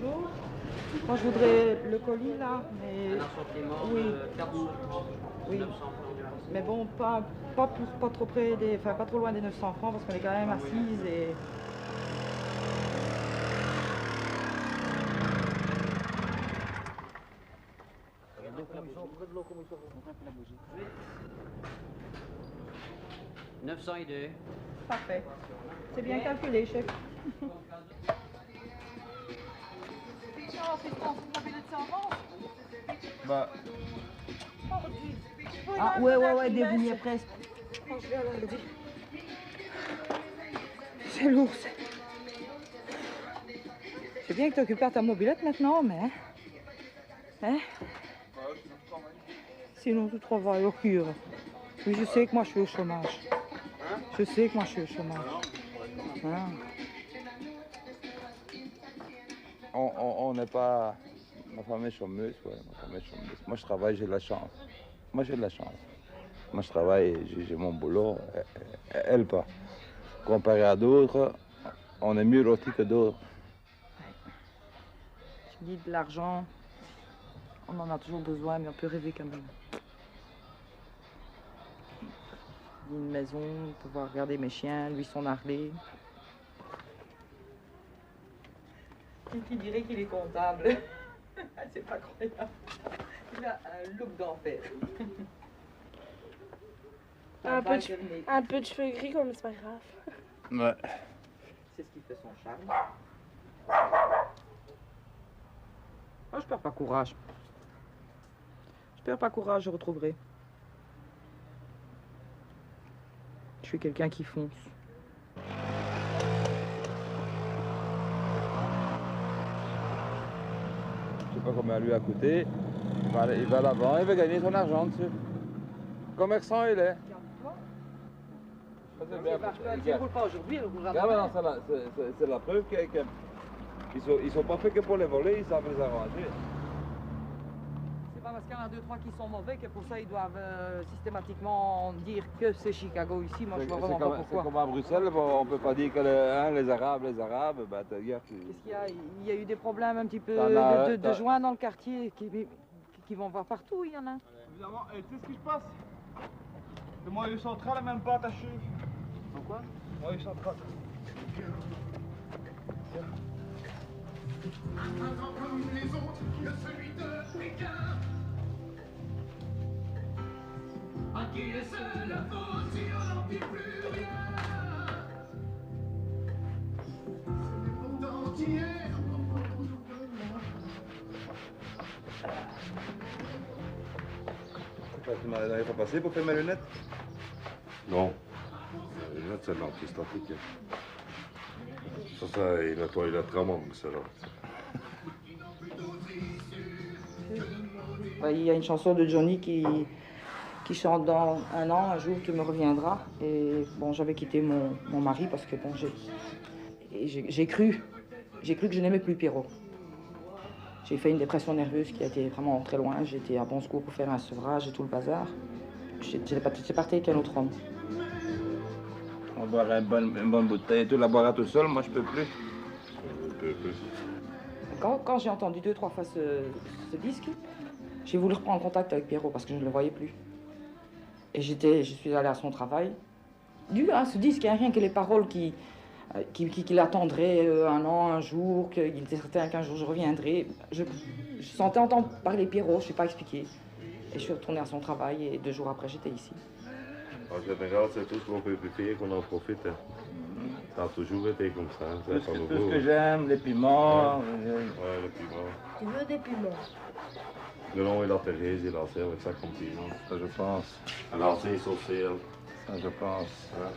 bonjour. Moi, je voudrais le colis là, mais... Un assortiment oui. de 400, Oui. 900 francs. Mais bon, pas trop près des... Enfin, pas trop loin des 900 francs parce qu'on est quand même assises et... Oui. 902. Parfait. C'est bien calculé, chef. Bah, Ah, ouais, dérouillé presque. C'est lourd. C'est bien que tu occupes ta mobilette maintenant, mais... Hein? Sinon, tu travailles au cure. Oui, je sais que moi, je suis au chômage. Je sais que moi, je suis au chômage. Ah. on n'est pas... Ma femme est chômeuse, ouais, ma femme est chômeuse. Moi, je travaille, j'ai de la chance. Moi, j'ai de la chance. Moi, je travaille, j'ai mon boulot, elle pas. Comparé à d'autres, on est mieux loti que d'autres. Je dis de l'argent, on en a toujours besoin, mais on peut rêver quand même. Une maison, pouvoir regarder mes chiens, lui son Harley. Et qui dirait qu'il est comptable. C'est pas croyable. Il a un look d'enfer. Un peu de cheveux gris, comme c'est pas grave. Ouais. C'est ce qui fait son charme. Moi, je perds pas courage. Je perds pas courage, je retrouverai. Je suis quelqu'un qui fonce. Je sais pas combien lui a coûté. Il va là-bas, il va gagner son argent dessus. Commerçant, il est. C'est bien. Il ne roule pas aujourd'hui, il roulera Regarde, c'est la preuve qu'ils sont pas faits que pour les voler, ils savent les arranger. C'est pas parce qu'il y en a deux, trois qui sont mauvais que pour ça ils doivent systématiquement dire que c'est Chicago ici. Moi je vois vraiment pas pourquoi. C'est comme à Bruxelles, on peut pas dire que les Arabes, bah t'as regarde. Qu'est-ce qu'il y a? Il y a eu des problèmes un petit peu de joints dans le quartier qui vont voir partout, il y en a. Évidemment, et tu sais ce qui se passe? Le moyen central n'est même pas attaché. Pourquoi? Le moyen central. Avant comme les autres, que celui de Pékin. À qui est-ce la faute si on n'en dit plus rien? C'était pourtant hier. Tu n'avais pas passé pour faire mes lunettes? Non. Les lunettes, c'est l'antistatique. Ça, il a très manque, ça là. Il y a une chanson de Johnny qui chante dans un an, un jour tu me reviendras. Et bon, j'avais quitté mon mari parce que bon, j'ai cru que je n'aimais plus Pierrot. J'ai fait une dépression nerveuse qui a été vraiment très loin. J'étais à bon secours pour faire un sevrage et tout le bazar. J'ai parti avec un autre homme. On boirait une bonne bouteille, tu la boiras tout seul, moi je peux plus. Quand j'ai entendu deux, trois fois ce disque, j'ai voulu reprendre contact avec Pierrot parce que je ne le voyais plus. Et je suis allée à son travail. Dû à ce disque, il n'y a rien que les paroles qui l'attendraient un an, un jour, qu'il était certain qu'un jour je reviendrai. Je sentais entendre parler Pierrot, je ne sais pas expliquer. Et je suis retournée à son travail et 2 jours après, j'étais ici. En général, c'est tout ce qu'on peut faire qu'on en profite. Ça a toujours été comme ça. Tout ce que j'aime, les piments. Ouais, les piments. Tu veux des piments? Le long et la Thérèse, il a fait avec ça comme piment. Ça, je pense. Alors, c'est social. Ça, je pense. Ouais.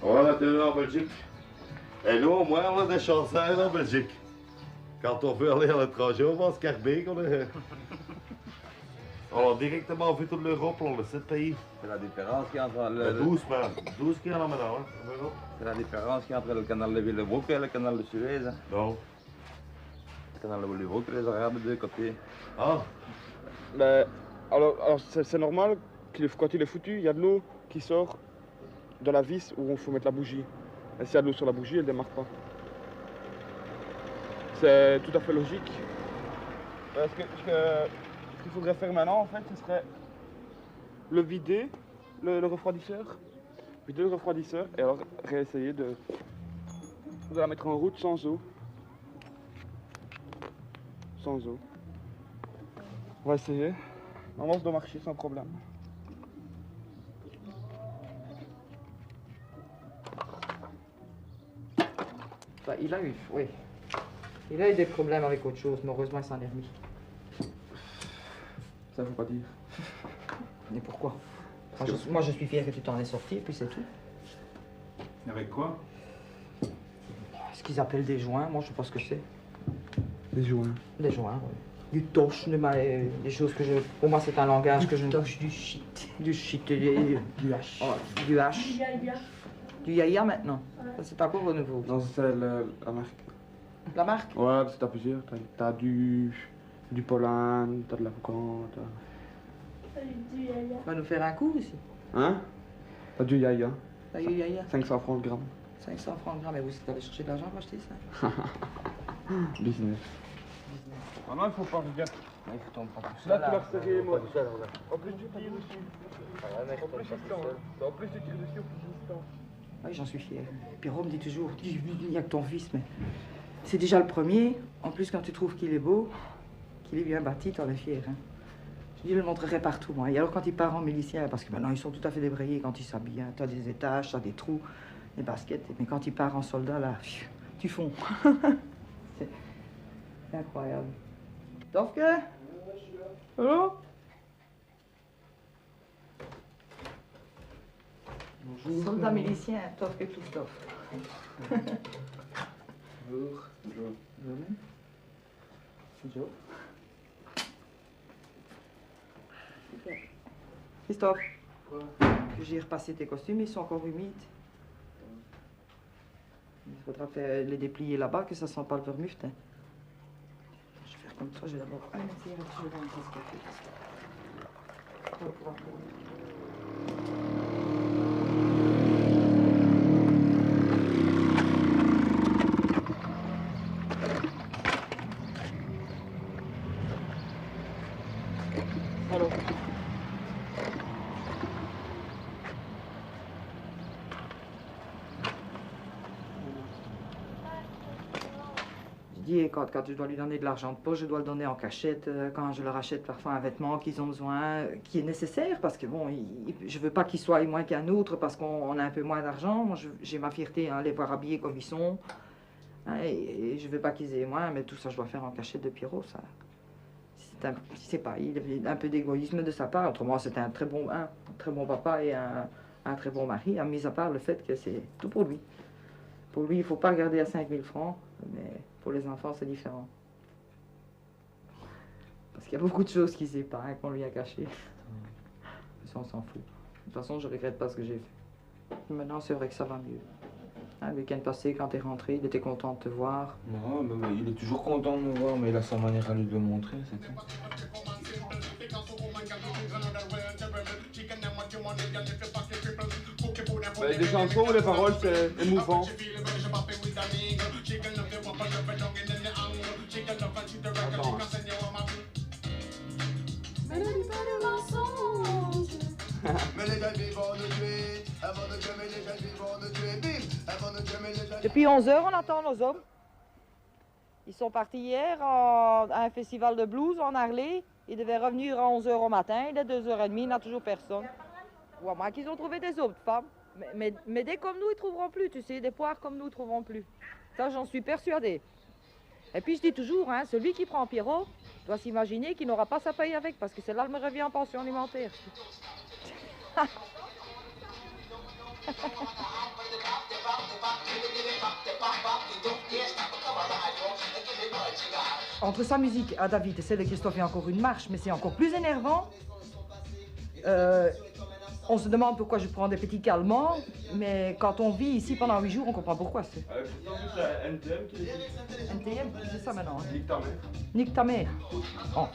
On a tenu en Belgique. Et nous, au moins, on a des chansons en Belgique. Quand on veut aller à l'étranger, on va à Scarbeck. On a directement vu toute l'Europe, on le 7 pays. C'est la différence qui entre Mais 12 même. 12 qui en a maintenant, hein, en Europe. c'est la différence qui entre le canal de Willebroek et le canal de Suez. Hein. Non. Le canal de Willebroek, les Arabes de deux côtés. Ah, Mais alors c'est normal que quand il est foutu, il y a de l'eau qui sort de la vis où il faut mettre la bougie. Et s'il y a de l'eau sur la bougie, elle ne démarre pas. C'est tout à fait logique. Ce qu'il faudrait faire maintenant, en fait, ce serait le vider, le refroidisseur. Vider le refroidisseur et alors réessayer de la mettre en route sans eau. Sans eau. On va essayer. Normalement, ça doit marcher sans problème. Bah, il a eu, oui. Il a eu des problèmes avec autre chose, mais heureusement il s'en est remis. Ça, faut pas dire. Mais pourquoi? Moi je suis fier que tu t'en es sorti, et puis c'est tout. Avec quoi? Ce qu'ils appellent des joints, moi je sais pas ce que c'est. Des joints. Des joints, oui. Du toche, des choses que je... Pour moi c'est un langage que je... Toche du shit. Du shit, Du H. oh, du H. Du yaya maintenant. Ça c'est encore au nouveau. Non, c'est la marque. La marque? Ouais, t'as plusieurs. T'as du Polan, t'as de l'Afghan, t'as... On va nous faire un coup ici. Hein? T'as du Yaya. T'as eu yaya? 500 francs le gramme. 500 francs le gramme, mais vous êtes allé chercher de l'argent pour acheter ça? Business. Ah non, il faut pas regarder. Il faut tomber pas tout Là, seul. tu l'as resserré, moi. En plus, tu tires dessus. En plus, il tend. En plus, tu tires dessus, en plus, il tend. Oui, j'en suis fier. Pierrot me dit toujours, il n'y a que ton fils, mais c'est déjà le premier. En plus, quand tu trouves qu'il est beau, qu'il est bien bâti, t'en es fier. Hein. Je dis, je le montrerai partout, moi. Et alors, quand il part en milicien, parce que maintenant, ils sont tout à fait débrayés quand ils s'habillent. Hein. T'as des étages, t'as des trous, des baskets. Mais quand il part en soldat, là, tu fonds. C'est incroyable. Tofke? Allô? Bonjour. Soldat milicien, Tofke Christophe. Bonjour. Bonjour. C'est Joe. Christophe, j'ai repassé tes costumes, ils sont encore humides. Il faudra les déplier là-bas, que ça sent pas le vermufte. Hein. Je vais faire comme toi, je vais d'abord un cigarette, je vais dans un café. On va pouvoir Alors. Je dis, quand je dois lui donner de l'argent de poche, je dois le donner en cachette. Quand je leur achète parfois un vêtement qu'ils ont besoin, qui est nécessaire, parce que bon, je veux pas qu'ils soient moins qu'un autre parce qu'on a un peu moins d'argent. Moi, j'ai ma fierté à les voir habillés comme ils sont. Hein, et je veux pas qu'ils aient moins, mais tout ça, je dois faire en cachette de Pierrot, ça. Je sais pas, il avait un peu d'égoïsme de sa part. Autrement, c'était un très bon papa et un très bon mari, mis à part le fait que c'est tout pour lui. Pour lui, il ne faut pas regarder à 5 000 francs, mais pour les enfants, c'est différent. Parce qu'il y a beaucoup de choses qu'il ne sait pas, hein, qu'on lui a cachées. Mais ça, on s'en fout. De toute façon, je ne regrette pas ce que j'ai fait. Maintenant, c'est vrai que ça va mieux. Hein, le week-end passé, quand tu es rentré, il était content de te voir. Non, mais il est toujours content de me voir, mais il a sa manière à lui de le montrer, c'est tout. Des chansons, les paroles, c'est émouvant. Attends. Depuis 11 h, on attend nos hommes. Ils sont partis hier à un festival de blues en Arlé. Ils devaient revenir à 11 h au matin. Il est 2 h 30, il n'y a toujours personne. Ou à moins qu'ils ont trouvé des autres femmes. Mais des comme nous, ils ne trouveront plus, tu sais. Des poires comme nous, ils ne trouveront plus. Ça, j'en suis persuadée. Et puis, je dis toujours, hein, celui qui prend Pierrot doit s'imaginer qu'il n'aura pas sa paye avec, parce que c'est là, il me revient en pension alimentaire. entre sa musique à David et celle de Christophe, il y a encore une marche, mais c'est encore plus énervant. On se demande pourquoi je prends des petits calmants, mais quand on vit ici pendant 8 jours, on comprend pourquoi. C'est NTM qui est NTM, c'est ça maintenant. Hein. Nique ta mère. Nique ta mère. Oh.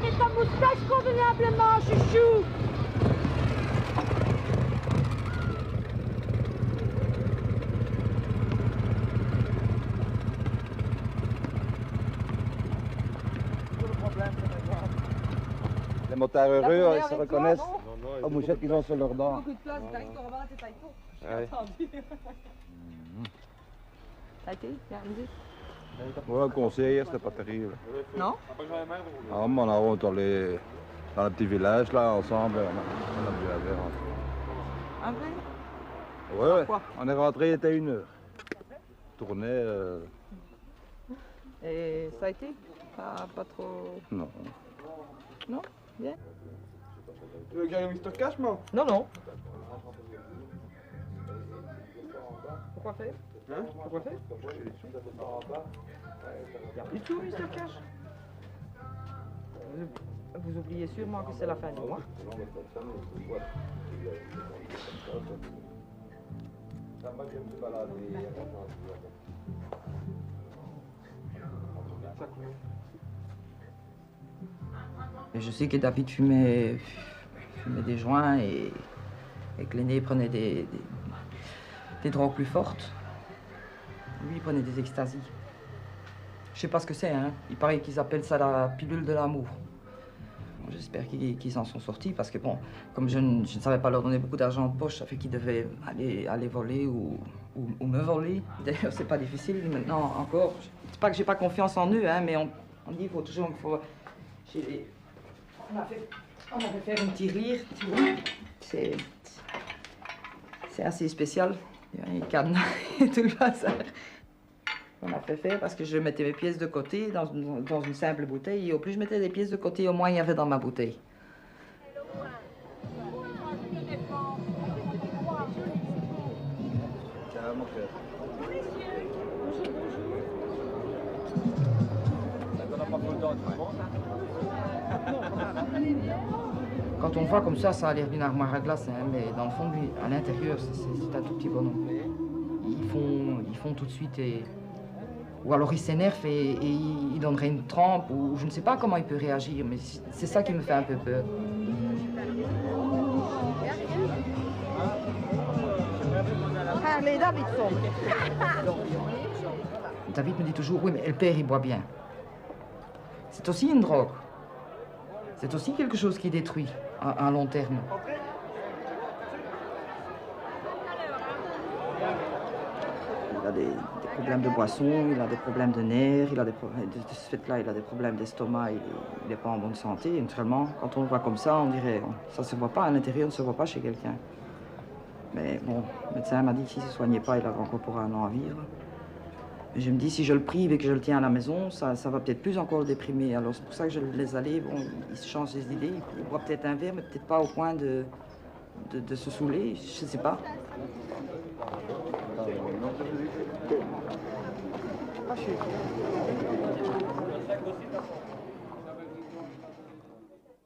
C'est ta moustache convenablement, chouchou. Les motards heureux, ils se avec reconnaissent toi, aux mouchettes qu'ils ont sur leurs dents. Beaucoup de place, c'est taïko. Ouais. Ça a été, bien amusé. Ouais, conseil, c'était pas terrible. Non? Ah, mais on a rentré dans le petit village, là, ensemble, on a bu la bière ensemble. Un vrai? Ouais, ouais. Quoi? On est rentré, il était 1h. Tournait, Et ça a été? Pas trop... non. Non? Bien? Tu veux gagner Mr Cash, moi? Non, non. Pourquoi faire? Hein? Pourquoi faire? Il n'y a plus de tout, Mr Cash. Vous oubliez sûrement que c'est la fin du mois. Et je sais que David fumait des joints et que l'aîné prenait des drogues plus fortes. Lui, il prenait des extasies. Je sais pas ce que c'est, hein. Il paraît qu'ils appellent ça la pilule de l'amour. Bon, j'espère qu'ils en sont sortis parce que, bon, comme je ne savais pas leur donner beaucoup d'argent de poche, ça fait qu'ils devaient aller voler ou me voler. D'ailleurs, c'est pas difficile maintenant encore. C'est pas que j'ai pas confiance en eux, hein, mais on dit qu'il faut toujours... On a fait faire une tirelire, tu vois. C'est assez spécial. Il y a un cadenas et tout le bazar. On a fait faire parce que je mettais mes pièces de côté dans une simple bouteille. Et au plus je mettais des pièces de côté, au moins il y avait dans ma bouteille. Quand on voit comme ça a l'air d'une armoire à glace, hein, mais dans le fond, lui, à l'intérieur, c'est un tout petit bonhomme. Ils font tout de suite ou alors il s'énerve et il donnerait une trempe, ou je ne sais pas comment il peut réagir, mais c'est ça qui me fait un peu peur. Allez, Davidson. David me dit toujours, oui, mais le père, il boit bien. C'est aussi une drogue. C'est aussi quelque chose qui détruit à long terme. Il a des problèmes de boisson, il a des problèmes de nerfs, il a des problèmes de ce fait-là, il a des problèmes d'estomac, il n'est pas en bonne santé. Naturellement, quand on le voit comme ça, on dirait, ça ne se voit pas, à l'intérieur, ne se voit pas chez quelqu'un. Mais bon, le médecin m'a dit que s'il ne se soignait pas, il avait encore pour 1 an à vivre. Et je me dis, si je le prive et que je le tiens à la maison, ça va peut-être plus encore le déprimer. Alors c'est pour ça que je le laisse aller. Bon, il se change des idées, il boit peut-être un verre, mais peut-être pas au point de se saouler, je ne sais pas.